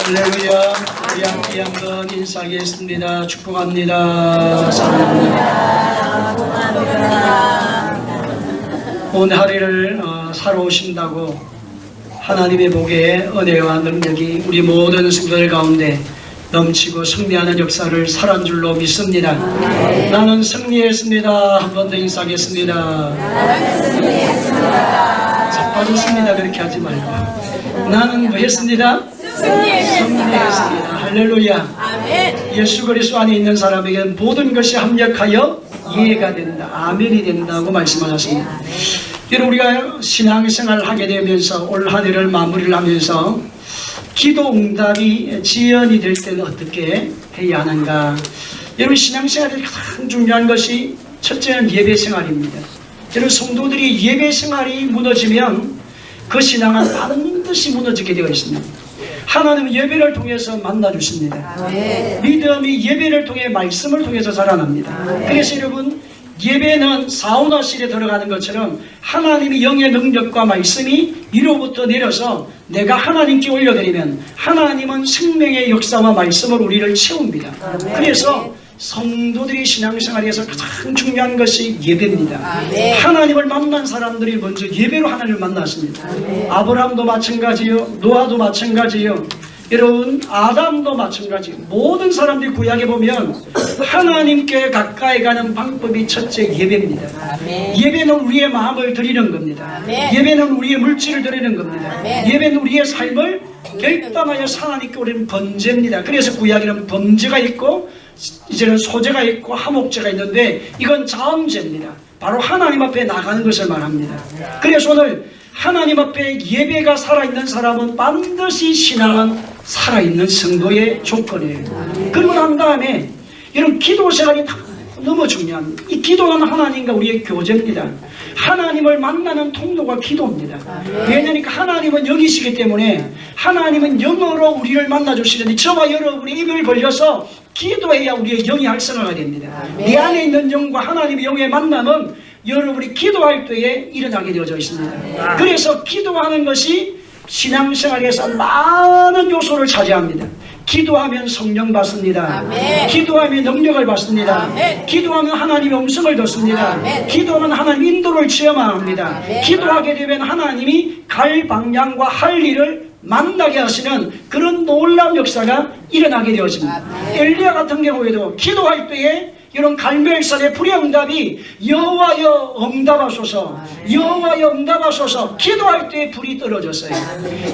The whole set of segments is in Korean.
할렐루야. 우리 함께 한번 인사하겠습니다. 축복합니다. 사랑합니다. 오늘 하루를 살아오신다고 하나님의 복의 은혜와 능력이 우리 모든 성도들 가운데 넘치고 승리하는 역사를 살아온 줄로 믿습니다. 나는 승리했습니다. 한 번 더 인사하겠습니다. 자빠졌습니다. 그렇게 하지 말고 나는 뭐 했습니다? 승리했습니다. 할렐루야. 아멘. 예수 그리스도 안에 있는 사람에게는 모든 것이 합력하여 이해가 된다. 아멘이 된다고 말씀하셨습니다. 여러분, 우리가 신앙생활을 하게 되면서 올 한 해를 마무리를 하면서 기도 응답이 지연이 될 때는 어떻게 해야 하는가? 여러분, 신앙생활에 가장 중요한 것이 첫째는 예배생활입니다. 여러분, 성도들이 예배생활이 무너지면 그 신앙은 반드시 무너지게 되어 있습니다. 하나님은 예배를 통해서 만나주십니다. 믿음이 예배를 통해 말씀을 통해서 자라납니다. 그래서 여러분, 예배는 사우나실에 들어가는 것처럼 하나님의 영의 능력과 말씀이 위로부터 내려서 내가 하나님께 올려드리면 하나님은 생명의 역사와 말씀으로 우리를 채웁니다. 그래서 성도들이 신앙생활에서 가장 중요한 것이 예배입니다. 하나님을 만난 사람들이 먼저 예배로 하나님을 만났습니다. 아브라함도 마찬가지요, 노아도 마찬가지요, 여러분 아담도 마찬가지. 모든 사람들이 구약에 보면 하나님께 가까이 가는 방법이 첫째 예배입니다. 예배는 우리의 마음을 드리는 겁니다. 예배는 우리의 물질을 드리는 겁니다. 예배는 우리의 삶을 결단하여 하나님께 우리는 번제입니다. 그래서 구약에는 번제가 있고 이제는 소제가 있고 화목제가 있는데 이건 자음제입니다. 바로 하나님 앞에 나가는 것을 말합니다. 그래서 오늘 하나님 앞에 예배가 살아있는 사람은 반드시 신앙은 살아있는 성도의 조건이에요. 그러고 난 다음에 이런 기도 생활이 너무 중요합니다. 이 기도는 하나님과 우리의 교제입니다. 하나님을 만나는 통로가 기도입니다. 왜냐하면 하나님은 영이시기 때문에 하나님은 영으로 우리를 만나주시는데 저와 여러분이 입을 벌려서 기도해야 우리의 영이 활성화가 됩니다. 내 안에 있는 영과 하나님의 영의 만남은 여러분이 기도할 때에 일어나게 되어져 있습니다. 그래서 기도하는 것이 신앙생활에서 많은 요소를 차지합니다. 기도하면 성령 받습니다. 기도하면 능력을 받습니다. 기도하면 하나님의 음성을 듣습니다. 기도하면 하나님 인도를 체험합니다. 기도하게 되면 하나님이 갈 방향과 할 일을 만나게 하시는 그런 놀라운 역사가 일어나게 되어집니다. 엘리야 같은 경우에도 기도할 때에 이런 갈멜산의 불의 응답이 여호와여 응답하소서, 여호와여 응답하소서, 기도할 때 불이 떨어졌어요.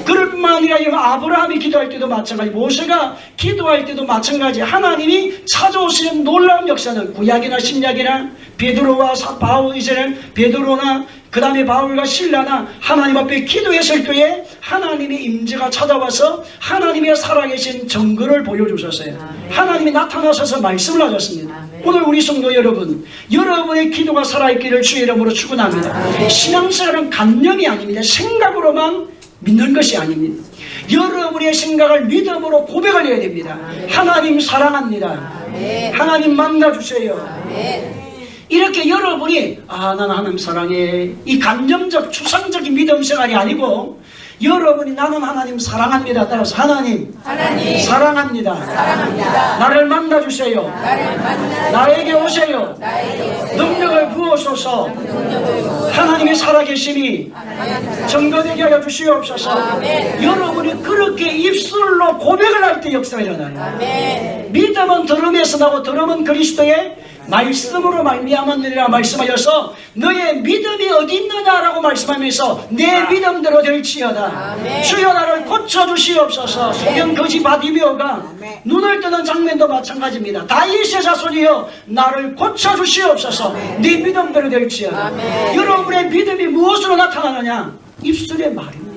그럴 뿐만 아니라 아브라함이 기도할 때도 마찬가지, 모세가 기도할 때도 마찬가지. 하나님이 찾아오시는 놀라운 역사는 구약이나 신약이나 베드로와 바울, 이제는 베드로나 그 다음에 바울과 실라나 하나님 앞에 기도했을 때에 하나님의 임재가 찾아와서 하나님의 살아계신 증거를 보여주셨어요. 하나님이 나타나셔서 말씀을 하셨습니다. 오늘 우리 성도 여러분, 여러분의 기도가 살아있기를 주의 이름으로 축원합니다. 신앙생활은 관념이 아닙니다. 생각으로만 믿는 것이 아닙니다. 여러분의 생각을 믿음으로 고백을 해야 됩니다. 하나님 사랑합니다. 하나님 만나주세요. 이렇게 여러분이 나는 하나님 사랑해, 이 감정적 추상적인 믿음 생활이 아니고 여러분이 나는 하나님 사랑합니다. 따라서 하나님 사랑합니다. 나를 만나주세요. 나에게 오세요. 능력을 부어소서. 하나님의 살아계심이 증거되게 하여 주시옵소서. 여러분이 그렇게 입술로 고백을 할 때 역사가 일어나요. 믿음은 들음에서 나고 들음은 그리스도의 말씀으로 말미암았느니라 말씀하셔서 너의 믿음이 어디 있느냐라고 말씀하면서 내 믿음대로 될지어다. 주여 나를 고쳐주시옵소서. 소경 거지 바디메오가 눈을 뜨는 장면도 마찬가지입니다. 다윗의 자손이여 나를 고쳐주시옵소서. 네 믿음대로 될지어다. 여러분의 믿음이 무엇으로 나타나느냐? 입술의 말입니다.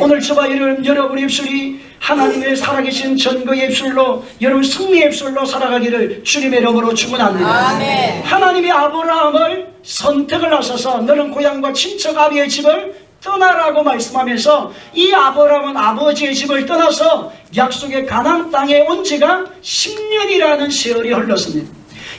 오늘 저와 여러분의 입술이 하나님의 살아계신 전거의 입술로, 여러분 승리의 입술로 살아가기를 주님의 이름으로 축원합니다. 하나님이 아브라함을 선택을 하셔서 너는 고향과 친척 아비의 집을 떠나라고 말씀하면서 이 아브라함은 아버지의 집을 떠나서 약속의 가나안 땅에 온 지가 10년이라는 세월이 흘렀습니다.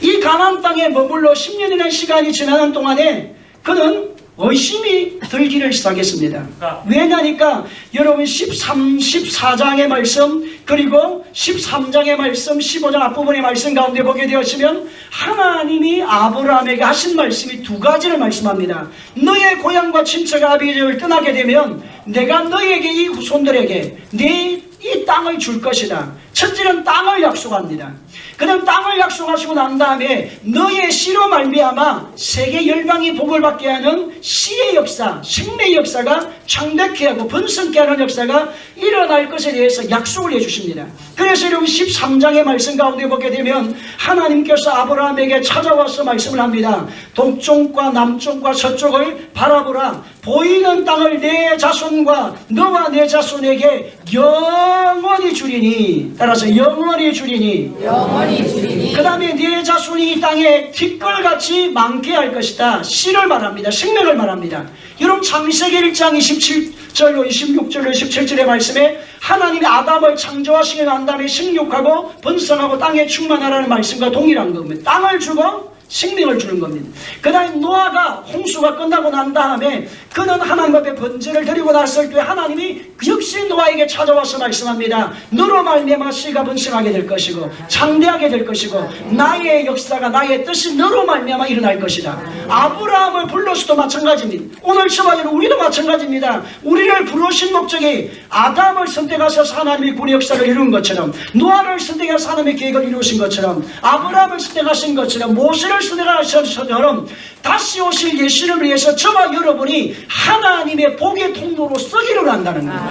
이 가나안 땅에 머물러 10년이라는 시간이 지나는 동안에 그는 의심이 들기를 시작했습니다. 왜냐니까 여러분 14장의 말씀 그리고 13장의 말씀 15장 앞부분의 말씀 가운데 보게 되었으면 하나님이 아브라함에게 하신 말씀이 두 가지를 말씀합니다. 너의 고향과 친척 아비집을 떠나게 되면 내가 너에게 이 후손들에게 이 땅을 줄 것이다. 첫째는 땅을 약속합니다. 그 다음 땅을 약속하시고 난 다음에 너의 씨로 말미암아 세계 열방이 복을 받게 하는 씨의 역사, 생명의 역사가 창대케 하고 번성케 하는 역사가 일어날 것에 대해서 약속을 해주십니다. 그래서 여러분 13장의 말씀 가운데 보게 되면 하나님께서 아브라함에게 찾아와서 말씀을 합니다. 동쪽과 남쪽과 서쪽을 바라보라. 보이는 땅을 내 자손과 너와 내 자손에게 영원히 주리니. 따라서 영원히 주리니. 그 다음에 네 자손이 이 땅에 티끌같이 많게 할 것이다. 씨를 말합니다. 생명을 말합니다. 여러분 창세기 1장 27절로 26절로 27절의 말씀에 하나님이 아담을 창조하시고 난 다음에 생육하고 번성하고 땅에 충만하라는 말씀과 동일한 겁니다. 땅을 주고 생명을 주는 겁니다. 그 다음에 노아가 홍수가 끝나고 난 다음에 그는 하나님 앞에 번제를 드리고 났을 때 하나님이 역시 노아에게 찾아와서 말씀합니다. 너로 말미암아 씨가 번성하게 될 것이고 창대하게 될 것이고 나의 역사가 나의 뜻이 너로 말미암아 일어날 것이다. 아브라함을 불러서도 마찬가지입니다. 오늘 저와 우리도 마찬가지입니다. 우리를 부르신 목적이 아담을 선택하셔서 하나님이 구원의 역사를 이룬 것처럼 노아를 선택해서 하나님의 계획을 이루신 것처럼 아브라함을 선택하신 것처럼 모세를 선택하셔서처럼 다시 오실 예수를 위해서 저와 여러분이 하나님의 복의 통로로 쓰기를 한다는 겁니다.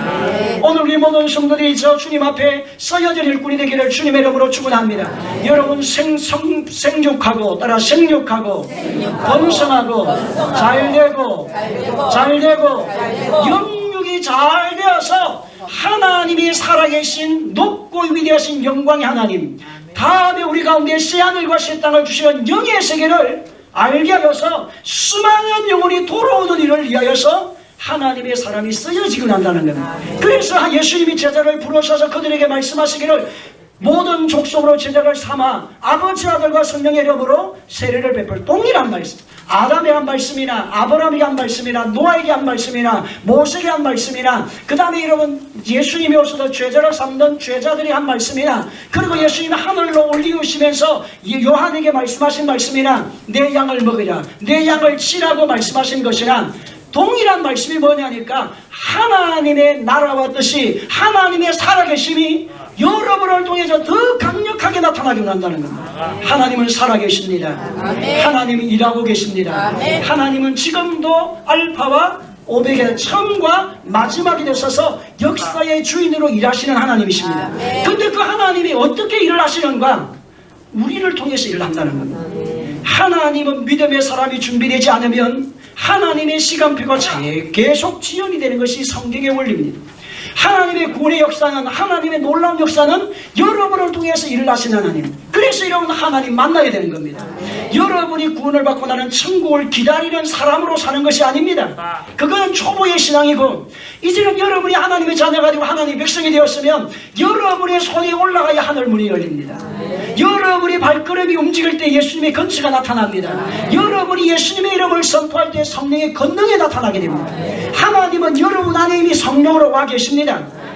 오늘 우리 모든 성도들이 저 주님 앞에 써여진 일꾼이 되기를 주님의 이름으로 축원합니다. 여러분 생육하고 따라 생육하고 번성하고 잘되고 영육이 잘 되어서 하나님이 살아계신 높고 위대하신 영광의 하나님 다음에 우리 가운데 새하늘과 새 땅을 주시는 영의 세계를 알게 하여서 수많은 영혼이 돌아오는 일을 위하여서 하나님의 사람이 쓰여지고 난다는 겁니다. 그래서 예수님이 제자를 부르셔서 그들에게 말씀하시기를 모든 족속으로 제자를 삼아 아버지 아들과 성령의 이름으로 세례를 베풀 동일한 말씀. 아담에게 한 말씀이나 아브라함에게 한 말씀이나 노아에게 한 말씀이나 모세에게 한 말씀이나 그 다음에 여러분 예수님이 오셔서 죄자를 삼는 죄자들이 한 말씀이나 그리고 예수님이 하늘로 올리우시면서 요한에게 말씀하신 말씀이나 내 양을 먹으라 내 양을 치라고 말씀하신 것이나 동일한 말씀이 뭐냐니까 하나님의 나라와 뜻이 하나님의 살아계심이 여러분을 통해서 더 강력하게 나타나게 한다는 겁니다. 하나님은 살아계십니다. 하나님은 일하고 계십니다. 하나님은 지금도 알파와 오베게 처음과 마지막이 되셔서 역사의 주인으로 일하시는 하나님이십니다. 근데 그 하나님이 어떻게 일을 하시는가? 우리를 통해서 일을 한다는 겁니다. 하나님은 믿음의 사람이 준비되지 않으면 하나님의 시간표가 계속 지연이 되는 것이 성경의 원리입니다. 하나님의 구원의 역사는 하나님의 놀라운 역사는 여러분을 통해서 일을 하시는 하나님. 그래서 여러분 하나님 만나야 되는 겁니다. 여러분이 구원을 받고 나는 천국을 기다리는 사람으로 사는 것이 아닙니다. 그거는 초보의 신앙이고 이제는 여러분이 하나님의 자녀가 되고 하나님의 백성이 되었으면 여러분의 손이 올라가야 하늘문이 열립니다. 여러분이 발걸음이 움직일 때 예수님의 건치가 나타납니다. 여러분이 예수님의 이름을 선포할 때 성령의 권능이 나타나게 됩니다. 하나님은 여러분 안에 이미 성령으로 와 계십니다.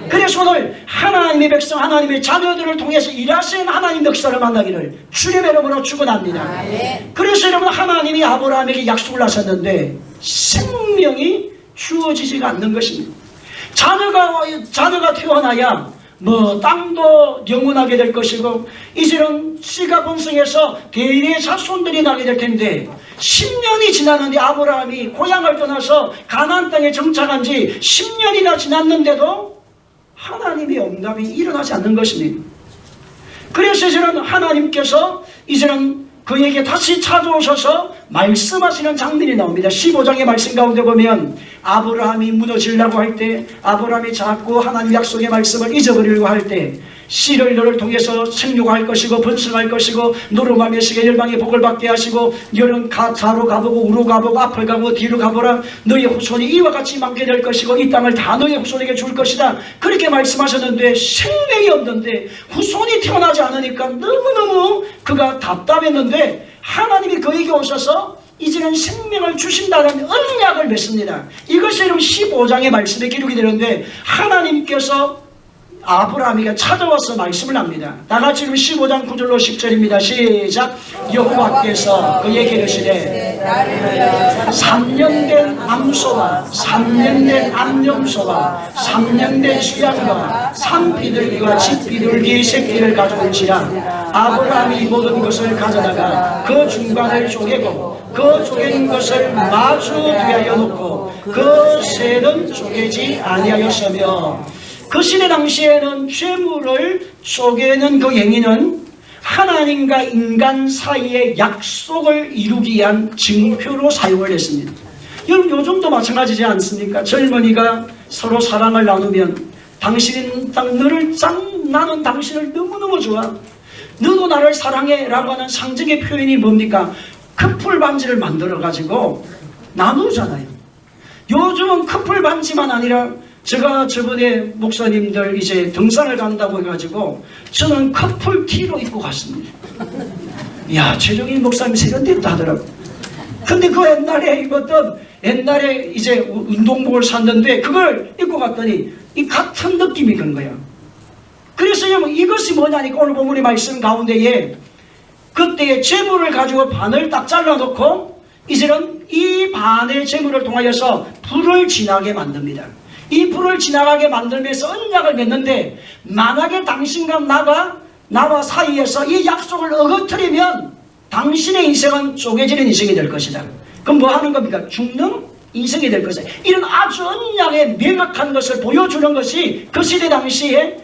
그래서 오늘 하나님의 백성 하나님의 자녀들을 통해서 일하시는 하나님 역사를 만나기를 주님의 이름으로 축원합니다. 그래서 여러분 하나님이 아브라함에게 약속을 하셨는데 생명이 주어지지가 않는 것입니다. 자녀가 태어나야 땅도 영원하게 될 것이고 이제는 씨가 번성해서 대대의 자손들이 나게 될 텐데 10년이 지났는데 아브라함이 고향을 떠나서 가나안 땅에 정착한 지 10년이나 지났는데도 하나님의 응답이 일어나지 않는 것입니다. 그래서 이제는 하나님께서 이제는 그에게 다시 찾아오셔서 말씀하시는 장면이 나옵니다. 15장의 말씀 가운데 보면 아브라함이 무너지려고 할 때 아브라함이 자꾸 하나님 약속의 말씀을 잊어버리려고 할 때 씨를 너를 통해서 생육할 것이고 번성할 것이고 너로 말미암아 세계 열방의 복을 받게 하시고 너는 좌로 가보고 우로 가보고 앞을 가보고 뒤로 가보라 너의 후손이 이와 같이 많게 될 것이고 이 땅을 다 너의 후손에게 줄 것이다 그렇게 말씀하셨는데 생명이 없는데 후손이 태어나지 않으니까 너무너무 그가 답답했는데 하나님이 그에게 오셔서 이제는 생명을 주신다는 언약을 맺습니다. 이것이 여러분 15장의 말씀에 기록이 되는데 하나님께서 아브라함에게 찾아와서 말씀을 합니다. 다같이 15장 9절로 10절입니다. 시작. 여호와께서 그에게 이르시되 3년 된 암소와 3년 된 암염소와 3년 된 수양과 산비둘기와 집비둘기 새끼를 가져올지라. 아브라함이 모든 것을 가져다가 그 중간을 쪼개고 그 쪼갠 것을 마주 뒤하여 놓고 그 새는 쪼개지 아니하였으며, 그 시대 당시에는 죄물을 쪼개는 그 행위는 하나님과 인간 사이의 약속을 이루기 위한 증표로 사용을 했습니다. 여러분 요즘도 마찬가지지 않습니까? 젊은이가 서로 사랑을 나누면 당신은 나는 당신을 너무너무 좋아, 너도 나를 사랑해 라고 하는 상징의 표현이 뭡니까? 커플 반지를 만들어 가지고 나누잖아요. 요즘은 커플 반지만 아니라 제가 저번에 목사님들 이제 등산을 간다고 해가지고 저는 커플 티로 입고 갔습니다. 이야, 최종인 목사님 세련됐다 하더라고. 근데 그 옛날에 입었던, 옛날에 이제 운동복을 샀는데 그걸 입고 갔더니 이 같은 느낌이 그런 거야. 그래서 여러분 이것이 뭐냐니까 오늘 본문의 말씀 가운데에 그때의 재물을 가지고 반을 딱 잘라놓고 이제는 이 반의 재물을 통하여서 불을 지나게 만듭니다. 이 불을 지나가게 만들면서 언약을 맺는데, 만약에 당신과 나와 사이에서 이 약속을 어거뜨리면 당신의 인생은 쪼개지는 인생이 될 것이다. 그럼 뭐 하는 겁니까? 죽는 인생이 될 것이다. 이런 아주 언약의 명확한 것을 보여주는 것이 그 시대 당시에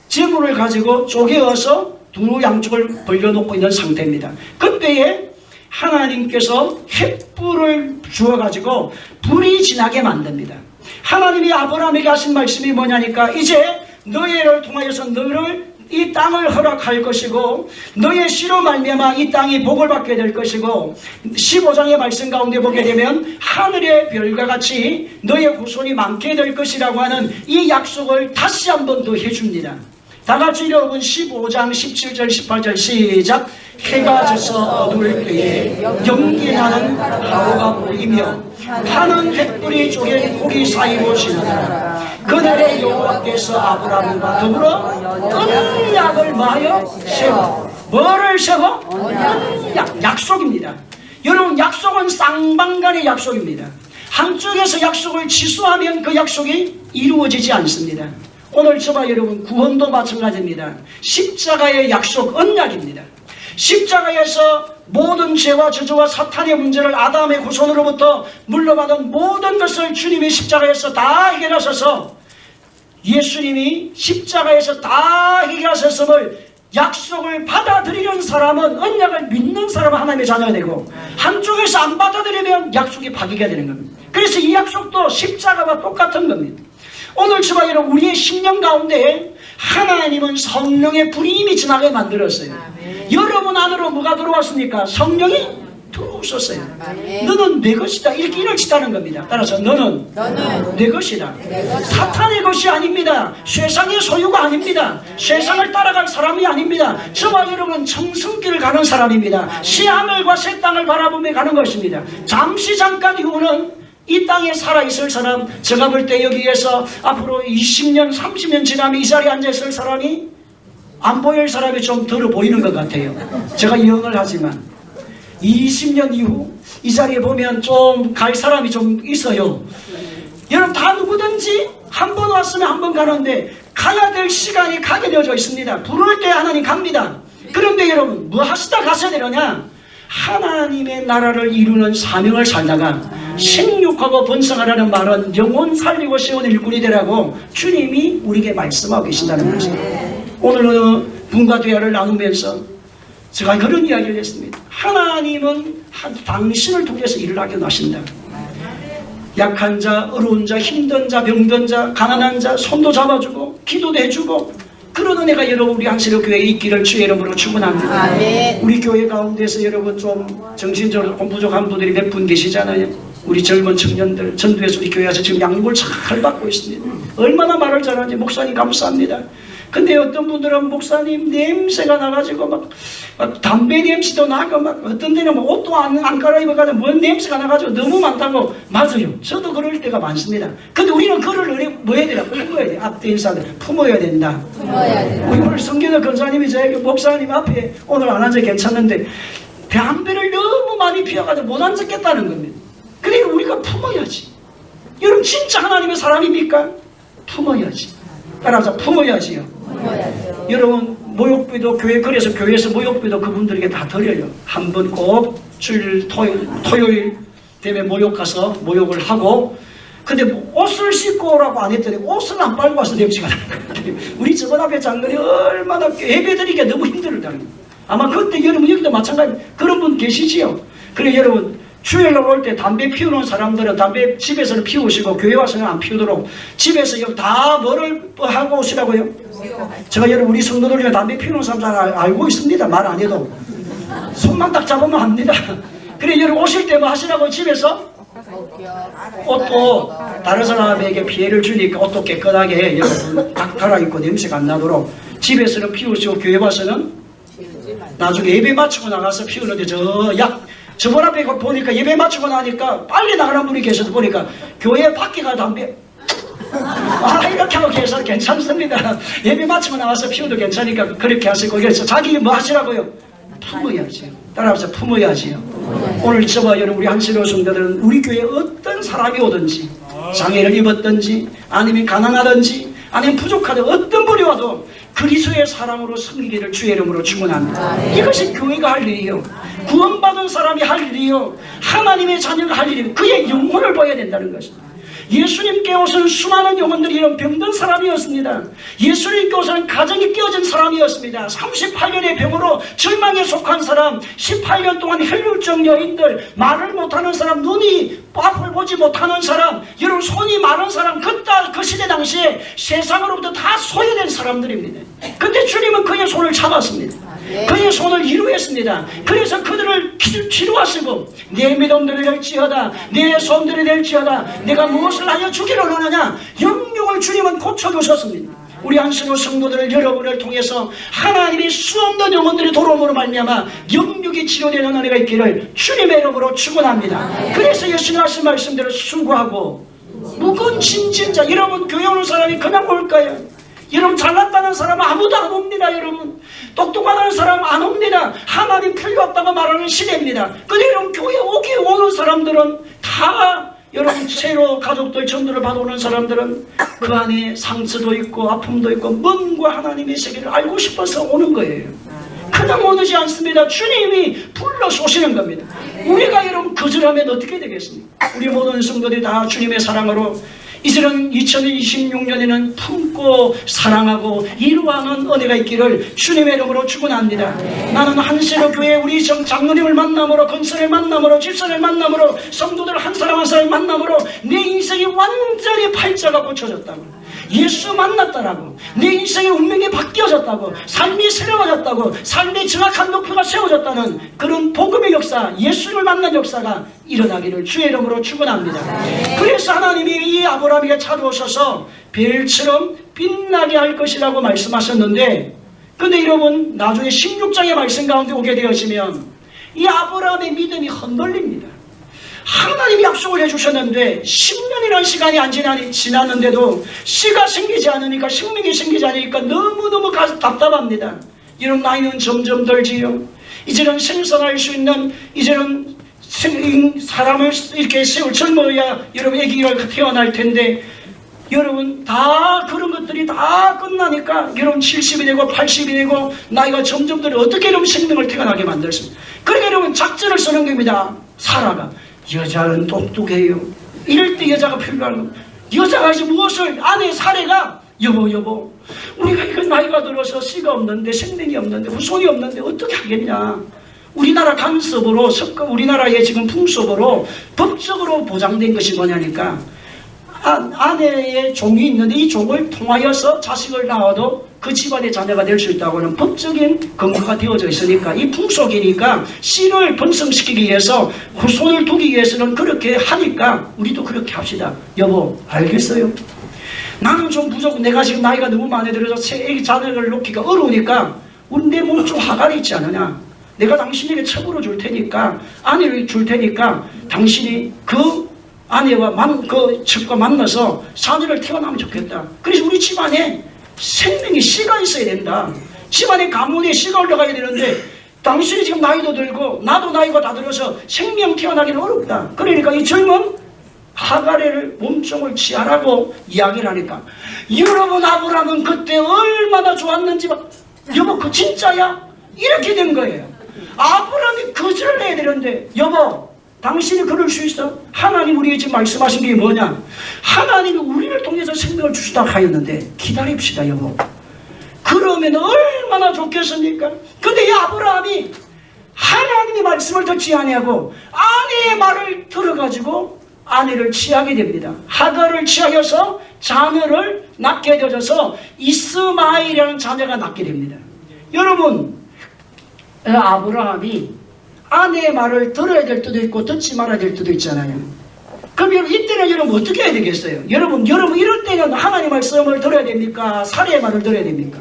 재물을 가지고 쪼개어서 두 양쪽을 벌려놓고 있는 상태입니다. 그때에 하나님께서 횃불을 주어가지고 불이 지나게 만듭니다. 하나님이 아브라함에게 하신 말씀이 뭐냐니까, 이제 너희를 통하여서 너를 이 땅을 허락할 것이고 너의 씨로 말미암아 이 땅이 복을 받게 될 것이고, 15장의 말씀 가운데 보게 되면 하늘의 별과 같이 너의 후손이 많게 될 것이라고 하는 이 약속을 다시 한 번 더 해줍니다. 다같이 여러분 15장 17절 18절 시작. 해가 져서 어두울 때에 연기나는 하루가 보이며 하는 횃불이 쪼갠 고기 사이로 지나가라. 그날에 여호와께서 아브라함과 더불어 언약을 마하여 세워. 뭐를 세워? 언약. 약속입니다. 여러분 약속은 쌍방간의 약속입니다. 한쪽에서 약속을 취소하면 그 약속이 이루어지지 않습니다. 오늘 저와 여러분 구원도 마찬가지입니다. 십자가의 약속, 언약입니다. 십자가에서 모든 죄와 저주와 사탄의 문제를 아담의 후손으로부터 물려받은 모든 것을 주님이 십자가에서 다 해결하셔서, 예수님이 십자가에서 다 해결하셨음을 약속을 받아들이는 사람은, 언약을 믿는 사람은 하나님의 자녀가 되고, 한쪽에서 안 받아들이면 약속이 파기가 되는 겁니다. 그래서 이 약속도 십자가와 똑같은 겁니다. 오늘 저와 여러분 우리의 심령 가운데 하나님은 성령의 불이 이미 지나게 만들었어요. 아멘. 여러분 안으로 뭐가 들어왔습니까? 성령이 들어오셨어요. 아멘. 너는 내 것이다, 이렇게 일치다는 겁니다. 따라서 너는 내 것이다. 사탄의 것이 아닙니다. 세상의 소유가 아닙니다. 세상을 따라갈 사람이 아닙니다. 저와 여러분은 청승길을 가는 사람입니다. 새하늘과 새 땅을 바라보며 가는 것입니다. 잠시 잠깐 이후는 이 땅에 살아있을 사람, 제가 볼 때 여기에서 앞으로 20년, 30년 지나면 이 자리에 앉아있을 사람이 안 보일 사람이 좀 덜어 보이는 것 같아요. 제가 예언을 하지만 20년 이후 이 자리에 보면 좀 갈 사람이 좀 있어요. 여러분 다 누구든지 한 번 왔으면 한 번 가는데 가야 될 시간이 가게 되어져 있습니다. 부를 때 하나님 갑니다. 그런데 여러분 뭐 하시다 가셔야 되느냐? 하나님의 나라를 이루는 사명을 살다가 생육하고 번성하라는 말은 영혼 살리고 세운 일꾼이 되라고 주님이 우리에게 말씀하고 계신다는 것입니다. 오늘 분과 대화를 나누면서 제가 그런 이야기를 했습니다. 하나님은 당신을 통해서 일을 하게 하신다. 약한 자, 어려운 자, 힘든 자, 병든 자, 가난한 자 손도 잡아주고 기도도 해주고, 그런 은혜가 여러분 우리 한세력교회에 있기를 주의 이름으로 축원합니다. 아멘. 우리 교회 가운데서 여러분 좀 정신적으로 좀 부족한 분들이 몇 분 계시잖아요. 우리 젊은 청년들 전도에서 우리 교회에서 지금 양육을 잘 받고 있습니다. 얼마나 말을 잘하는지 목사님 감사합니다. 근데 어떤 분들은 목사님 냄새가 나가지고 막 담배 냄새도 나고 막 어떤 데는 뭐 옷도 안 갈아입어가지고 뭔 냄새가 나가지고 너무 많다고. 맞아요. 저도 그럴 때가 많습니다. 근데 우리는 그를 뭐 해야 되나? 품어야 돼. 앞에 인사들 품어야 된다. 우리 오늘 성경의 권사님이 저에게 목사님 앞에 오늘 안 앉아 괜찮는데 담배를 너무 많이 피워가지고 못 앉았겠다는 겁니다. 그러니까 우리가 품어야지. 여러분 진짜 하나님의 사람입니까? 품어야지. 따라서 품어야지요. 여러분 모욕비도 그래서 교회에서 모욕비도 그분들에게 다 드려요. 한 번 꼭 주일 토요일 되면 모욕 가서 모욕을 하고. 근데 옷을 씻고 오라고 안 했더니 옷을 안 빨고 와서 냄새가 나는 거예요. 우리 저번 앞에 장로이 얼마나 예배드리기가 너무 힘들다는 거예요. 아마 그때 여러분 여기도 마찬가지 그런 분 계시지요. 그래 여러분 주일날 올 때 담배 피우는 사람들은 담배 집에서는 피우시고 교회 와서는 안 피우도록 집에서 다 뭐를 하고 오시라고요? 제가 여러분 우리 성도들 중에 담배 피우는 사람 잘 알고 있습니다. 말 안 해도 손만 딱 잡으면 합니다. 그래 여러분 오실 때 뭐 하시라고 집에서? 옷도 다른 사람에게 피해를 주니까 옷도 깨끗하게 여러분 딱 갈아입고 냄새가 안 나도록 집에서는 피우시고 교회 와서는 나중에 예배 마치고 나가서 피우는데 저번 앞에 보니까 예배 마치고 나니까 빨리 나가는 분이 계셔서 보니까 교회 밖에 가 담배 이렇게 하고 계셔서 괜찮습니다. 예배 마치고 나와서 피워도 괜찮으니까 그렇게 하시고 그래서 자기 뭐 하시라고요? 품어야지요. 따라서 품어야지요. 오늘 저와 여러분 우리 한시로 성도들은 우리 교회에 어떤 사람이 오든지 장애를 입었든지 아니면 가난하든지 아니면 부족하든 어떤 분이 와도 그리스도의 사랑으로 섬기기를 주의 이름으로 축원합니다. 이것이 교회가 할 일이요. 구원받은 사람이 할 일이요. 하나님의 자녀가 할 일이요. 그의 영혼을 봐야 된다는 것입니다. 예수님께 오신 수많은 영혼들이 이런 병든 사람이었습니다. 예수님께 오신 가정이 깨어진 사람이었습니다. 38년의 병으로 절망에 속한 사람, 18년 동안 혈루증 여인들, 말을 못하는 사람, 눈이 앞을 보지 못하는 사람, 여러분 손이 마른 사람, 그 시대 당시에 세상으로부터 다 소외된 사람들입니다. 근데 주님은 그의 손을 잡았습니다. 그의 손을 이루었습니다. 그래서 그들을 치료하시고 내 믿음들이 될지어다 내 손들이 될지어다 내가 무엇을 하여 주기를 원하냐 영육을 주님은 고쳐주셨습니다. 우리 안수로 성도들을 여러분을 통해서 하나님이 수없는 영혼들이 돌아옴으로 말미암아 영육이 치료되는 은혜가 있기를 주님의 이름으로 축원합니다. 그래서 예수님 하신 말씀대로 수고하고 무거운 짐진 자. 여러분 교회 오는 사람이 그냥 올까요? 여러분 잘났다는 사람은 아무도 안 옵니다. 여러분 똑똑하다는 사람은 안 옵니다. 하나님 필요 없다고 말하는 시대입니다. 근데 여러분 교회 오는 사람들은 다 여러분 새로 가족들 전도를 받아오는 사람들은 그 안에 상처도 있고 아픔도 있고 뭔가 하나님의 세계를 알고 싶어서 오는 거예요. 그냥 오지 않습니다. 주님이 불러서 오시는 겁니다. 우리가 여러분 거절하면 어떻게 되겠습니까? 우리 모든 성도들이 다 주님의 사랑으로 이제는 2026년에는 품고 사랑하고 이루어가는 은혜가 있기를 주님의 이름으로 축원합니다. 나는 한시로 교회 우리 장로님을 만남으로 건설을 만남으로 집사를 만남으로 성도들 한 사람 한 사람 만남으로 내 인생이 완전히 팔자가 고쳐졌다고 예수 만났다라고 내 인생의 운명이 바뀌어졌다고 삶이 새로워졌다고 삶의 정확한 목표가 세워졌다는 그런 복음의 역사 예수를 만난 역사가 일어나기를 주의 이름으로 축원합니다. 그래서 하나님이 이 아브라함에게 찾아오셔서 별처럼 빛나게 할 것이라고 말씀하셨는데 근데 여러분 나중에 16장의 말씀 가운데 오게 되어지면 이 아브라함의 믿음이 흔들립니다. 하나님이 약속을 해주셨는데 10년이라는 시간이 안 지났는데도 씨가 생기지 않으니까 생명이 생기지 않으니까 너무너무 답답합니다. 이런 나이는 점점 들지요. 이제는 생산할 수 있는 이제는 사람을 이렇게 젊어야 여러분 아기가 태어날 텐데 여러분 다 그런 것들이 다 끝나니까 여러분 70이 되고 80이 되고 나이가 점점 들어 어떻게 여러분 생명을 태어나게 만들었습니까? 그러니까 여러분 작전을 쓰는 겁니다. 사라가 여자는 똑똑해요. 이럴 때 여자가 필요한 겁니다. 여자가 이제 무엇을 아내 사례가 여보 우리가 이거 나이가 들어서 씨가 없는데 생명이 없는데 후손이 없는데 어떻게 하겠냐. 우리나라 간섭으로 우리나라의 지금 풍습으로 법적으로 보장된 것이 뭐냐니까 아내의 종이 있는데 이 종을 통하여서 자식을 낳아도 그 집안의 자녀가 될 수 있다고 하는 법적인 근거가 되어져 있으니까 이 풍속이니까 씨를 번성시키기 위해서 후손을 두기 위해서는 그렇게 하니까 우리도 그렇게 합시다. 여보 알겠어요? 나는 좀 부족하고 내가 지금 나이가 너무 많이 들어서 새 애기 자녀를 놓기가 어려우니까 우리 내 몸 좀 화가 있지 않느냐. 내가 당신에게 첩으로 줄 테니까 아내를 줄 테니까 당신이 그 아내와 그 첩과 만나서 자녀를 태어나면 좋겠다. 그래서 우리 집안에 생명의 씨가 있어야 된다. 집안에 가문에 씨가 올라가야 되는데 당신이 지금 나이도 들고 나도 나이가 다 들어서 생명 태어나기는 어렵다. 그러니까 이 젊은 하갈을 몸종을 취하라고 이야기를 하니까 여러분 아브라함은 그때 얼마나 좋았는지 여보 그 진짜야? 이렇게 된 거예요. 아브라함이 거절을 해야 되는데 여보 당신이 그럴 수 있어? 하나님 우리에게 지금 말씀하신 게 뭐냐? 하나님이 우리를 통해서 생명을 주시다 하였는데 기다립시다 여보. 그러면 얼마나 좋겠습니까? 근데 이 아브라함이 하나님의 말씀을 듣지 아니하고 아내의 말을 들어가지고 아내를 취하게 됩니다. 하갈을 취하여서 자녀를 낳게 되어서 이스마엘이라는 자녀가 낳게 됩니다. 여러분 아브라함이 아내의 말을 들어야 될 때도 있고 듣지 말아야 될 때도 있잖아요. 그럼 여러분 이때는 여러분 어떻게 해야 되겠어요? 여러분 이럴 때는 하나님 말씀을 들어야 됩니까? 사례의 말을 들어야 됩니까?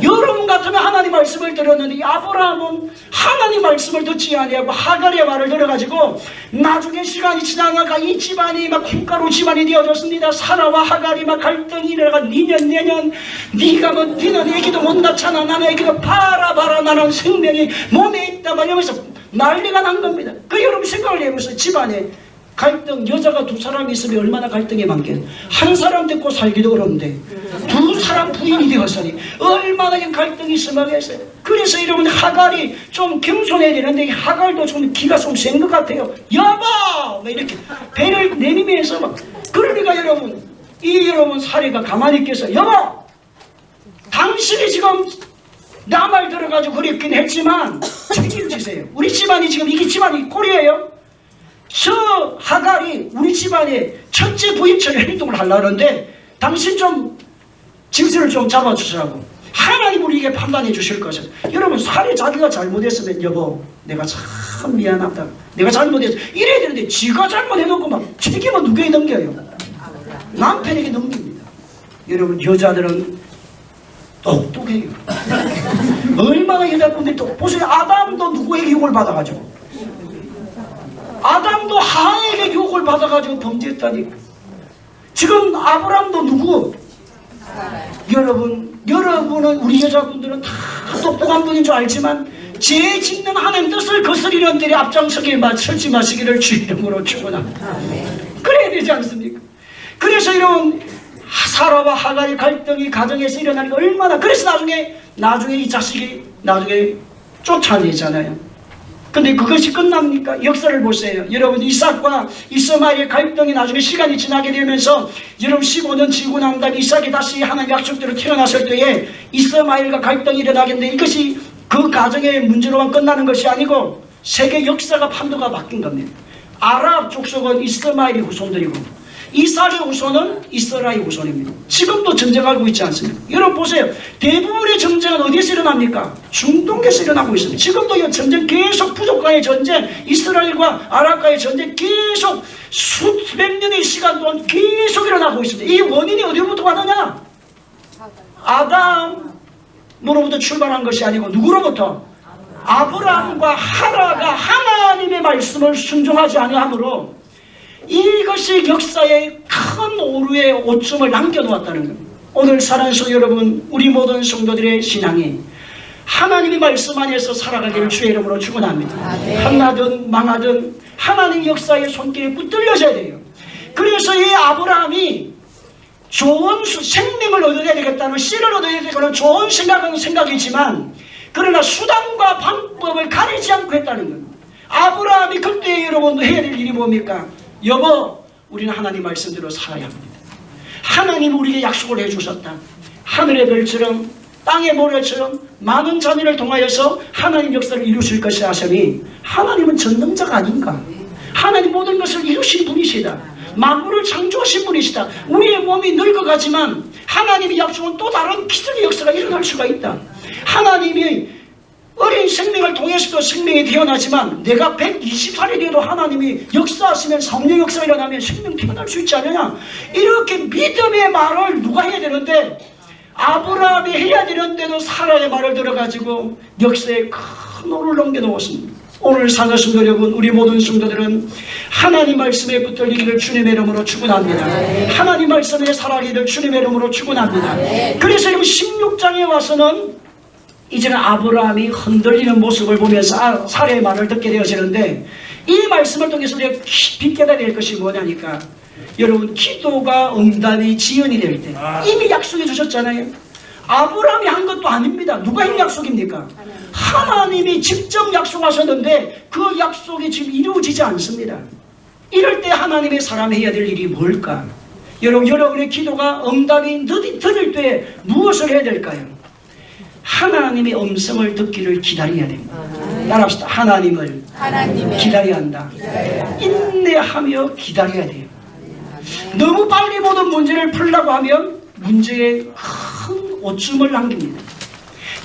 여러분 같으면 하나님 말씀을 들었는데 아브라함은 하나님 말씀을 듣지 아니하고 하갈의 말을 들어가지고 나중에 시간이 지나가니까 이 집안이 막 콩가루 집안이 되어졌습니다. 사라와 하갈이 막 갈등이 일어나가 니년 내년 네가 뭐 니는 애기도 못 낳잖아. 나는 애기도 봐라 나는 생명이 몸에 있다 막 이러면서 난리가 난 겁니다. 그 여러분 생각을 해보세요. 집안에 갈등 여자가 두 사람이 있으면 얼마나 갈등이 많겠어요. 한 사람 데리고 살기도 어려운데 두 사람 부인이 되었으니 얼마나 갈등이 심하겠어요. 그래서 여러분 하갈이 좀 겸손해야 되는데 하갈도 좀 기가 좀 센 것 같아요. 여보! 이렇게 배를 내리면서 막 그러니까 여러분 사례가 가만히 있겠어요. 여보! 당신이 지금 나 말 들어가지고 그랬긴 했지만 책임지세요. 우리 집안이 지금 이게 집안이 꼴이에요. 저 하갈이 우리 집안의 첫째 부인처럼 행동을 하려는데 당신 좀 질서를 좀 잡아주시라고 하나님 우리에게 판단해 주실 것을. 여러분 사례 자기가 잘못했으면 여보 내가 참 미안하다 내가 잘못했어 이래야 되는데 지가 잘못해놓고 막 책임은 누구에게 넘겨요? 남편에게 넘깁니다. 여러분 여자들은 똑똑해요. 얼마나 여자분들이 또 보세요. 아담도 누구에게 유혹을 받아가지고 아담도 하에게 유혹을 받아가지고 범죄했다니까. 지금 아브라함도 누구? 여러분은 우리 여자분들은 다 똑똑한 분인 줄 알지만 죄 짓는 하나님 뜻을 거스리는 들이 앞장서게 설지 마시기를 주 이름으로 축원합니다. 그래야 되지 않습니까? 그래서 이런 사라와 하갈의 갈등이 가정에서 일어나니까 얼마나 그래서 나중에 이 자식이 나중에 쫓아내잖아요. 근데 그것이 끝납니까? 역사를 보세요. 여러분 이삭과 이스마엘의 갈등이 나중에 시간이 지나게 되면서 여러분 15년 지고 난 다음에 이삭이 다시 하나님 약속대로 태어났을 때에 이스마엘과 갈등이 일어나겠는데 이것이 그 가정의 문제로만 끝나는 것이 아니고 세계 역사가 판도가 바뀐 겁니다. 아랍 족속은 이스마엘의 후손들이고 이삭의 후손은 이스라엘 후손입니다. 지금도 전쟁하고 있지 않습니까? 여러분 보세요. 대부분의 전쟁은 어디에서 일어납니까? 중동에서 일어나고 있습니다. 지금도 이 전쟁 계속 부족과의 전쟁, 이스라엘과 아랍과의 전쟁 계속 수백 년의 시간 동안 계속 일어나고 있습니다. 이 원인이 어디로부터 왔느냐? 아담으로부터 출발한 것이 아니고 누구로부터? 아브라함과 하라가 하나님의 말씀을 순종하지 아니하므로 이것이 역사의 큰 오류의 오점을 남겨놓았다는 겁니다. 오늘 사랑하는 성도 여러분, 우리 모든 성도들의 신앙이 하나님의 말씀 안에서 살아가기를 주의 이름으로 축원합니다. 한나든 망하든 하나님 역사의 손길에 붙들려져야 돼요. 그래서 이 아브라함이 좋은 생명을 얻어야 되겠다는 씨를 얻어야 되겠다는 좋은 생각은 생각이지만 그러나 수단과 방법을 가리지 않고 했다는 겁니다. 아브라함이 그때 여러분 해야 될 일이 뭡니까? 여보, 우리는 하나님 말씀대로 살아야 합니다. 하나님 우리에게 약속을 해주셨다. 하늘의 별처럼 땅의 모래처럼 많은 자녀를 통하여서 하나님 역사를 이루실 것이 하시니 하나님은 전능자가 아닌가? 하나님 모든 것을 이루신 분이시다. 만물을 창조하신 분이시다. 우리의 몸이 늙어가지만 하나님의 약속은 또 다른 기적의 역사가 일어날 수가 있다. 하나님이 어린 생명을 통해서도 생명이 태어나지만 내가 120살이 돼도 하나님이 역사하시면 성령 역사가 일어나면 생명 태어날 수 있지 않느냐. 이렇게 믿음의 말을 누가 해야 되는데 아브라함이 해야 되는데도 사라의 말을 들어가지고 역사에 큰 오를 넘겨놓았습니다. 오늘 사는 성도 여러분, 우리 모든 성도들은 하나님 말씀에 붙들리기를 주님의 이름으로 축원합니다. 하나님 말씀에 살아가기를 주님의 이름으로 축원합니다. 그래서 여러분 16장에 와서는 이제는 아브라함이 흔들리는 모습을 보면서 사라의 말을 듣게 되어지는데, 이 말씀을 통해서 우리가 깊이 깨달아야 될 것이 뭐냐니까, 여러분 기도가 응답이 지연이 될 때 이미 약속해 주셨잖아요. 아브라함이 한 것도 아닙니다. 누가 한 약속입니까? 하나님이 직접 약속하셨는데 그 약속이 지금 이루어지지 않습니다. 이럴 때 하나님의 사람이 해야 될 일이 뭘까? 여러분의 기도가 응답이 늦을 때 무엇을 해야 될까요? 하나님의 음성을 듣기를 기다려야 됩니다. 따라합시다. 하나님을 기다려야 한다. 인내하며 기다려야 돼요. 너무 빨리 모든 문제를 풀려고 하면 문제에 큰 오점을 남깁니다.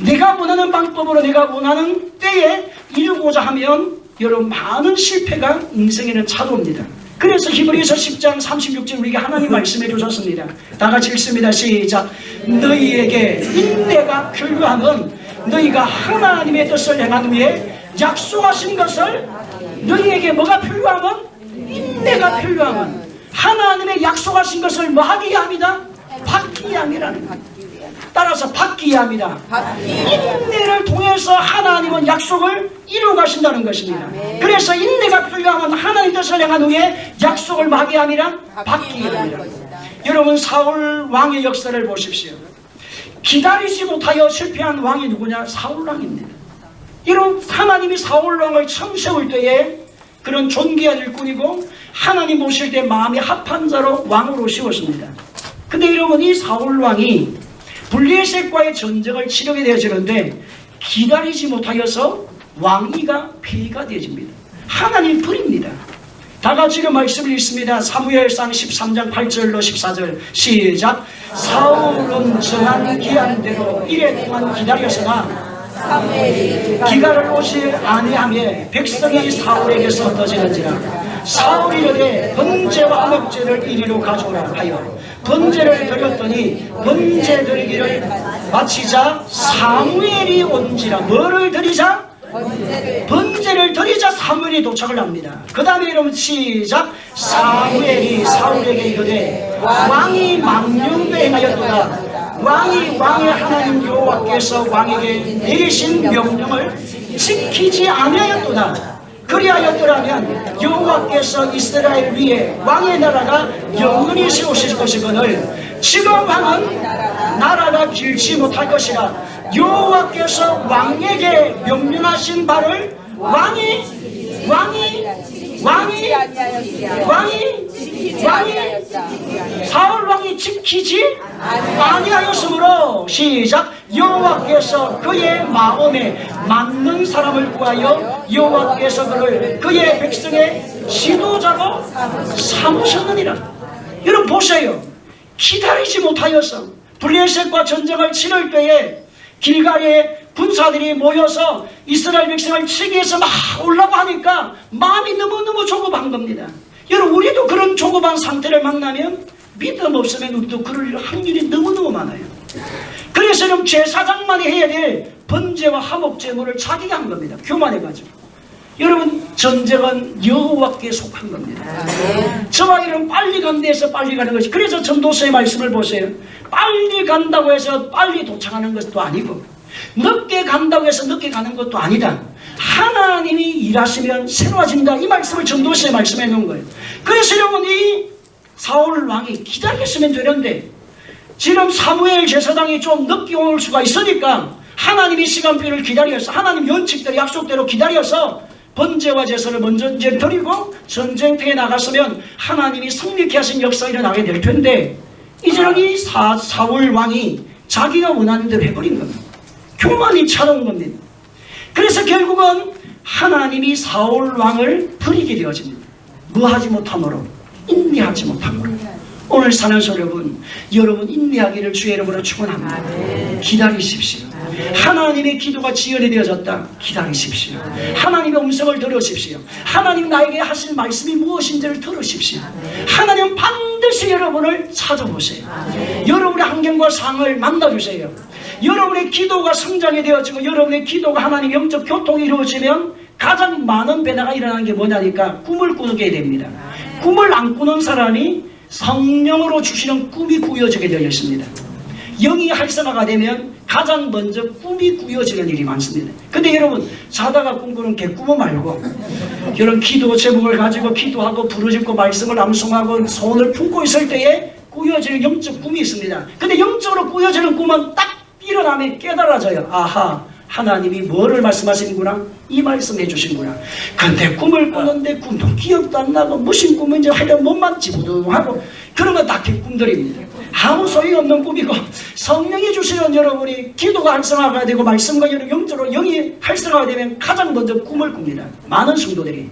내가 원하는 방법으로 내가 원하는 때에 이루고자 하면 여러분 많은 실패가 인생에는 찾아옵니다. 그래서 히브리서 10장 36절 우리에게 하나님 말씀해 주셨습니다. 다 같이 읽습니다. 시작. 너희에게 인내가 필요함은 너희가 하나님의 뜻을 행한 후에 약속하신 것을, 너희에게 뭐가 필요함은? 인내가 필요함은 하나님의 약속하신 것을 뭐 하기 위함이다? 받기 위함이라는 거예요. 따라서 받기 위함이다. 인내를 통해서 하나님은 약속을 이루어 가신다는 것입니다. 그래서 인내가 필요하면 하나님 뜻을 행한 후에 약속을 하기 위함이라 받기 위함이라. 여러분 사울 왕의 역사를 보십시오. 기다리지 못하여 실패한 왕이 누구냐? 사울 왕입니다. 이런 하나님이 사울 왕을 처음 세울 때에 그런 존귀한 일꾼이고 하나님 모실 때 마음이 합한 자로 왕으로 세웠습니다. 근데 여러분 이 사울 왕이 블레셋과의 전쟁을 치르게 되어지는데 기다리지 못하여서 왕위가 폐위가 되어집니다. 하나님 불입니다. 다 같이 그 말씀을 읽습니다. 사무엘상 13장 8절로 14절 시작. 사울은 정한 기한대로 이래 동안 기다렸으나 기가를 오지 아니하며 백성이 사울에게서 떠지는지라. 사울이 이르되 번제와 화목제를 이리로 가져오라 하여 번제를 드렸더니 번제 드리기를 마치자 사무엘이 온지라. 뭐를 드리자? 번제를 드리자 사무엘이 도착을 합니다. 그 다음에 여러분 시작. 사무엘이 사울에게 이르되 왕이 망령되게 행하였도다. 왕이 왕의 하나님 여호와께서 왕에게 내리신 명령을 지키지 아니하였도다. 그리하였더라면 여호와께서 이스라엘 위에 왕의 나라가 영원히 세우실 것이거늘 지금 왕은 나라가 길지 못할 것이라. 여호와께서 왕에게 명령하신 바를 왕이 사울 왕이 지키지 아니하였으므로 시작. 여호와께서 그의 마음에 맞는 사람을 구하여 여호와께서 그를 그의 백성의 지도자로 삼으셨느니라. 여러분 보세요. 기다리지 못하여서 블레셋과 전쟁을 치를 때에 길갈에 군사들이 모여서 이스라엘 백성을 치기 위해서 막 오려고 하니까 마음이 너무너무 조급한 겁니다. 여러분 우리도 그런 조급한 상태를 만나면 믿음 없으면 우리도 그럴 확률이 너무너무 많아요. 그래서 여러분 제사장만이 해야 될 번제와 화목제물을 자기가 한 겁니다. 교만해가지고. 여러분 전쟁은 여호와께 속한 겁니다. 저와 여러분 빨리 간다 해서 빨리 가는 것이, 그래서 전도서의 말씀을 보세요. 빨리 간다고 해서 빨리 도착하는 것도 아니고 늦게 간다고 해서 늦게 가는 것도 아니다. 하나님이 일하시면 새로워진다. 이 말씀을 전도서에 말씀해 놓은 거예요. 그래서 여러분 이 사울 왕이 기다렸으면 되는데 지금 사무엘 제사장이 좀 늦게 올 수가 있으니까 하나님이 시간표를 기다려서 하나님 연칙대로 약속대로 기다려서 번제와 제사를 먼저 이제 드리고 전쟁터에 나갔으면 하나님이 성립케 하신 역사가 일어나게 될 텐데 이제는 이 사울 왕이 자기가 원하는 대로 해버린 겁니다. 교만이 찾아온 겁니다. 그래서 결국은 하나님이 사울 왕을 버리게 되어집니다. 뭐 하지 못함으로? 인내하지 못함으로. 오늘 사는 여러분, 여러분 인내하기를 주의 이름으로 축원합니다. 기다리십시오. 하나님의 기도가 지연이 되어졌다. 기다리십시오. 하나님의 음성을 들으십시오. 하나님 나에게 하실 말씀이 무엇인지를 들으십시오. 하나님 반드시 여러분을 찾아보세요. 여러분의 환경과 상황을 만나주세요. 여러분의 기도가 성장이 되어지고 여러분의 기도가 하나님 영적 교통이 이루어지면 가장 많은 변화가 일어나는 게 뭐냐니까 꿈을 꾸게 됩니다. 꿈을 안 꾸는 사람이 성령으로 주시는 꿈이 꾸어지게 되어 있습니다. 영이 활성화가 되면 가장 먼저 꿈이 꾸어지는 일이 많습니다. 근데 여러분 자다가 꿈꾸는 개꿈은 말고 이런 기도 제목을 가지고 기도하고 부르짖고 말씀을 암송하고 손을 품고 있을 때에 꾸어지는 영적 꿈이 있습니다. 근데 영적으로 꾸어지는 꿈은 딱 일어나면 깨달아져요. 아하, 하나님이 뭐를 말씀하시는구나, 이 말씀 해주시는구나. 근데 꿈을 꾸는데 꿈도 기억도 안 나고 무슨 꿈인지 하여튼 몸만 지부둥하고 그런 건 다 꿈들입니다. 아무 소용없는 꿈이고 성령이 주시는 여러분이 기도가 활성화가 되고 말씀과 영적으로 영이 활성화가 되면 가장 먼저 꿈을 꿉니다. 많은 성도들이.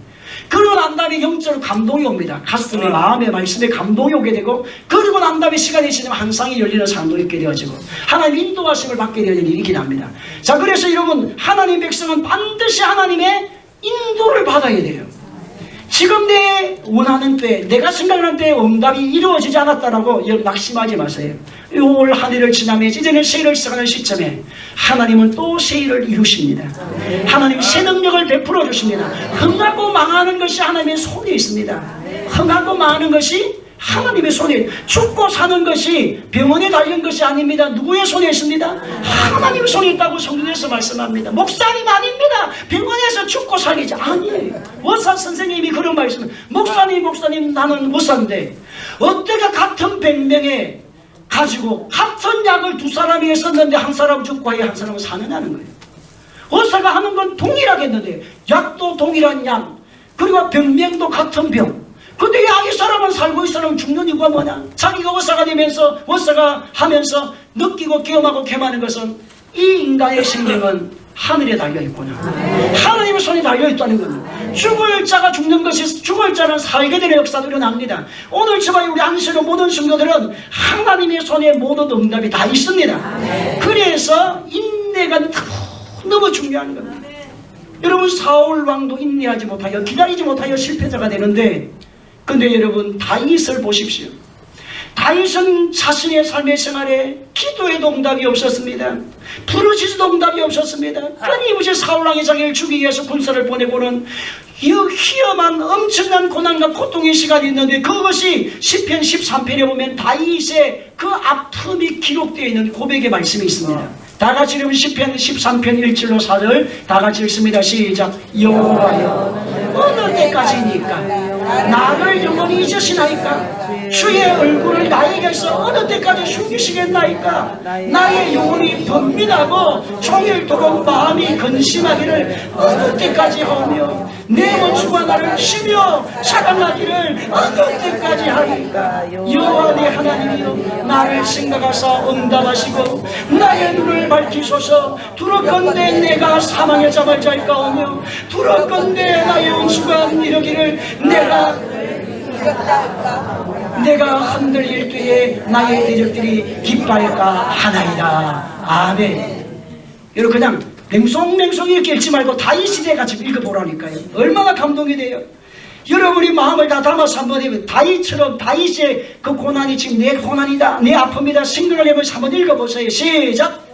그러고 난 다음에 영적으로 감동이 옵니다. 가슴에 마음에 말씀에 감동이 오게 되고, 그리고 난 다음에 시간이 지나면 환상이 열리는 사람도 있게 되어지고 하나님 인도하심을 받게 되는 일이 일어나게 합니다. 자, 그래서 여러분 하나님 백성은 반드시 하나님의 인도를 받아야 돼요. 지금 내 원하는 때, 내가 생각하는 때에 응답이 이루어지지 않았다라고 여러분 낙심하지 마세요. 올 한 해를 지나면 이제는 새해를 시작하는 시점에 하나님은 또 새해를 이루십니다. 하나님 새 능력을 베풀어 주십니다. 흥하고 망하는 것이 하나님의 손에 있습니다. 흥하고 망하는 것이 하나님의 손에, 죽고 사는 것이 병원에 달린 것이 아닙니다. 누구의 손에 있습니다? 하나님의 손에 있다고 성경에서 말씀합니다. 목사님 아닙니다. 병원에서 죽고 살리지 아니에요. 의사 선생님이 그런 말씀을, 목사님 나는 의사인데 어떻게 같은 100명에 가지고 같은 약을 두 사람이 했었는데 한 사람은 죽고 한 사람은 사느냐는 거예요. 의사가 하는 건 동일하겠는데 약도 동일한 약, 그리고 병명도 같은 병. 근데 이 사람은 살고 이 사람은 죽는 이유가 뭐냐? 자기가 의사가 되면서 의사가 하면서 느끼고 경험하고 경험하는 것은 이 인간의 생명은 하늘에 달려있구나. 하나님의 손에 달려있다는 겁니다. 죽을 자가 죽는 것이, 죽을 자는 살게 되는 역사도 일어납니다. 오늘 저와 우리 안식의 모든 성도들은 하나님의 손에 모든 응답이 다 있습니다. 그래서 인내가 너무 중요한 겁니다. 여러분 사울 왕도 인내하지 못하여 기다리지 못하여 실패자가 되는데, 근데 여러분 다윗을 보십시오. 다윗은 자신의 삶의 생활에 기도에도 응답이 없었습니다. 부르짖어도 응답이 없었습니다. 끊임없이 사울왕의 자기를 죽이기 위해서 군사를 보내고는 희엄한 엄청난 고난과 고통의 시간이 있는데, 그것이 시편 13편에 보면 다윗의 그 아픔이 기록되어 있는 고백의 말씀이 있습니다. 다 같이 읽으면 시편 13편 1절로 4절 다 같이 읽습니다. 시작. 여호와여 어느 때까지니까 나를 영원히 잊으시나이까? 주의 얼굴을 나에게서 어느 때까지 숨기시겠나이까? 나의 영혼이 번민하고 종일토록 마음이 근심하기를 어느 때까지 하며 내 원수가 나를 치며 차단하기를 어느 때까지 하리까? 여호와 내 하나님이여 나를 생각하사 응답하시고 나의 눈을 밝히소서. 두렵건대 내가 사망의 잠을 잘까오며 두렵건대 나의 원수가 이르기를 내가 흔들릴 때에 나의 대적들이 기뻐할까 하나이다. 아멘. 여러분 그냥 맹송맹송 이렇게 읽지 말고 다윗시대 같이 읽어보라니까요. 얼마나 감동이 돼요. 여러분이 마음을 다 담아서 한번 해보면 다윗처럼 다윗의 그 고난이 지금 내 고난이다, 내 아픔이다 생각을 해보면서 한번 읽어보세요. 시작.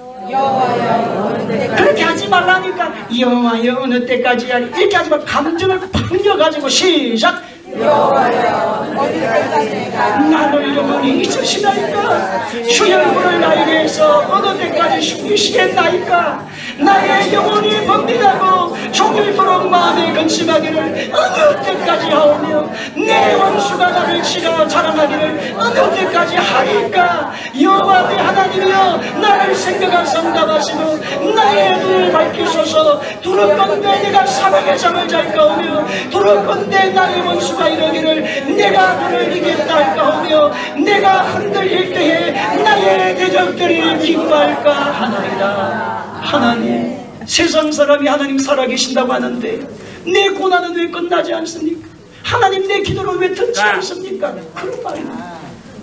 그렇게 하지 말라니까. 여호와여 어느 때까지 하리. 이렇게 하지 말고 감정을 팍 넣어가지고 시작. 여호와여 어느 때까지 나를 영원히 잊으시나이까? 주의 얼굴을 나에게서 어느 때까지 숨기시겠나이까? 나의 영혼이 번민하고 종일토록 마음에 근심하기를 어느 때까지 하오며 내 원수가 나를 치러 자랑하기를 어느 때까지 하리까? 여호와 내 하나님이여 나를 생각하사 응답하시고 나의 눈을 밝히소서. 두렵건대 내가 사망의 잠을 잘까오며 두렵건대 나의 원수가 이르기를 내가 너를 이겼다 할까오며 내가 흔들릴 때에 나의 대적들이 기뻐할까 하나이다. 하나님, 세상 사람이 하나님 살아계신다고 하는데 내 고난은 왜 끝나지 않습니까? 하나님 내 기도를 왜 듣지 않습니까? 그런 말입니다.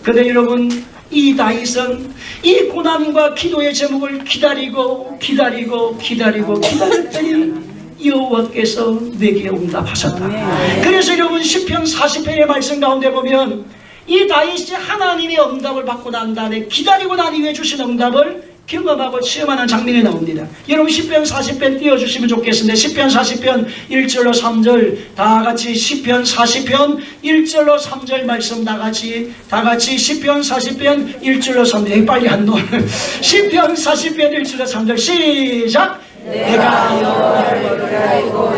그런데 여러분, 이 다윗은 이 고난과 기도의 제목을 기다렸더니 여호와께서 내게 응답하셨다. 그래서 여러분, 시편 40편의 말씀 가운데 보면 이 다윗이 하나님의 응답을 받고 난 다음에 기다리고 난 이후에 주신 응답을 경험하고 체험하는 장면이 나옵니다. 여러분, 시편 40편 띄워주시면 좋겠습니다. 시편 40편 1절로 3절 다 같이 시편 40편 1절로 3절 말씀 다 같이 시편 40편 1절로 3절 빨리 한 놈. 시편 40편 1절로 3절 시작. 내가 여호와를 기다리고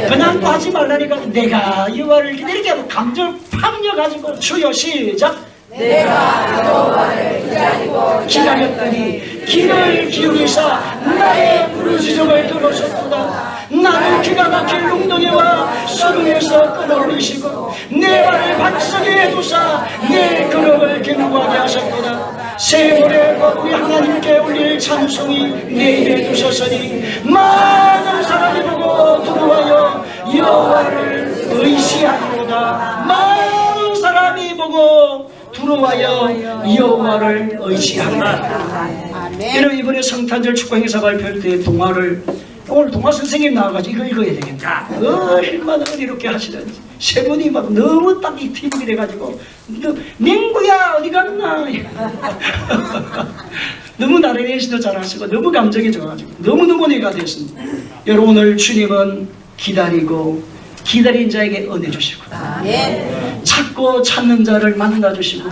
그냥 또 하지 말라니까 내가 여호와를 기다리게 하고 감정을 파묻혀가지고 주여 시작. 내가 여호와를 기다렸더니 귀를 기울이사 나의 부르짖음을 들으셨도다. 나는 기가 막힐 웅덩이와 수렁에서 끌어올리시고 내 발을 반석에 두사 내 그릇을 견고하게 하셨도다. 새 노래가 우리 하나님께 올릴 찬송이 내 입에 두셨으니 많은 사람이 보고 들어와여 여호와를 의지하리로다. 많은 사람이 보고 들어와여 여호와를 의지하리로다. 여러분, 이번에 성탄절 축구 행사 발표할 때 오늘 동화 선생님 나와가지고 이거 읽어야 되겠다. 얼마나 이렇게 하시는지. 세 분이 막 너무 딱 이 팀이 돼가지고 맹구야 어디 갔나. 너무 나레이션도 잘하시고 너무 감정이 좋아가지고 너무너무 내가 됐습니다. 여러분, 오늘 주님은 기다린 자에게 은혜 주시고 찾고 찾는 자를 만나주시고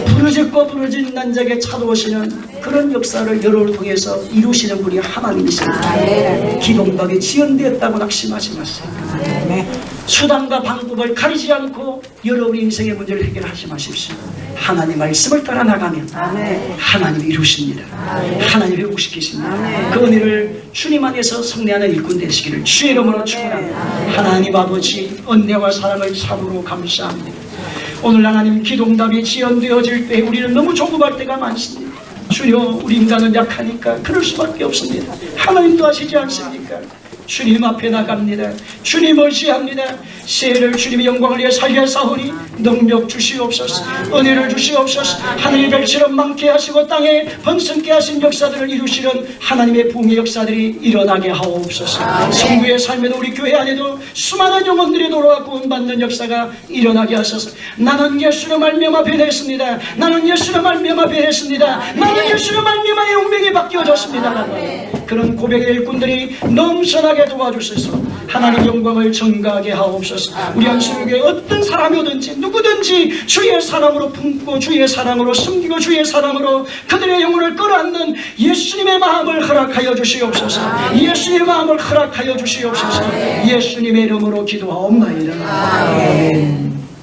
부르짖고 부르짖는 자에게 찾아오시는 그런 역사를 여러분을 통해서 이루시는 분이 하나님이십니다. 기도응답이 지연되었다고 낙심하지 마세요. 수단과 방법을 가리지 않고 여러분의 인생의 문제를 해결하지 마십시오. 하나님 말씀을 따라 나가면 하나님이 이루십니다. 하나님이 회복시키십니다. 그 은혜를 주님 안에서 성례하는 일꾼 되시기를 주의 이름으로 축원합니다. 하나님 아버지, 은혜와 사랑을 참으로 감사합니다. 오늘 하나님 기도응답이 지연되어질 때 우리는 너무 조급할 때가 많습니다. 주여, 우리 인간은 약하니까 그럴 수밖에 없습니다. 하나님도 하시지 않습니까? 주님 앞에 나갑니다. 주님 의지합니다. 새해를 주님의 영광을 위해 살게 사오니 능력 주시옵소서, 은혜를 주시옵소서. 하늘의 별처럼 많게 하시고 땅에 번성케 하신 역사들을 이루시는 하나님의 부흥의 역사들이 일어나게 하옵소서. 성부의 삶에도 우리 교회 안에도 수많은 영혼들이 돌아와 구원받는 역사가 일어나게 하소서. 나는 예수로 말미암아 변했습니다. 나는 예수로 말미암아 변했습니다. 나는 예수로 말미암아 용병이 바뀌어졌습니다. 그런 고백의 일꾼들이 넘쳐나게 도와주셔서 하나님 영광을 전가하게 하옵소서. 우리 안수육에 어떤 사람이 오든지 누구든지 주의 사랑으로 품고 주의 사랑으로 숨기고 주의 사랑으로 그들의 영혼을 끌어안는 예수님의 마음을 허락하여 주시옵소서. 예수님의 마음을 허락하여 주시옵소서. 예수님의 이름으로 기도하옵나이다. 아멘.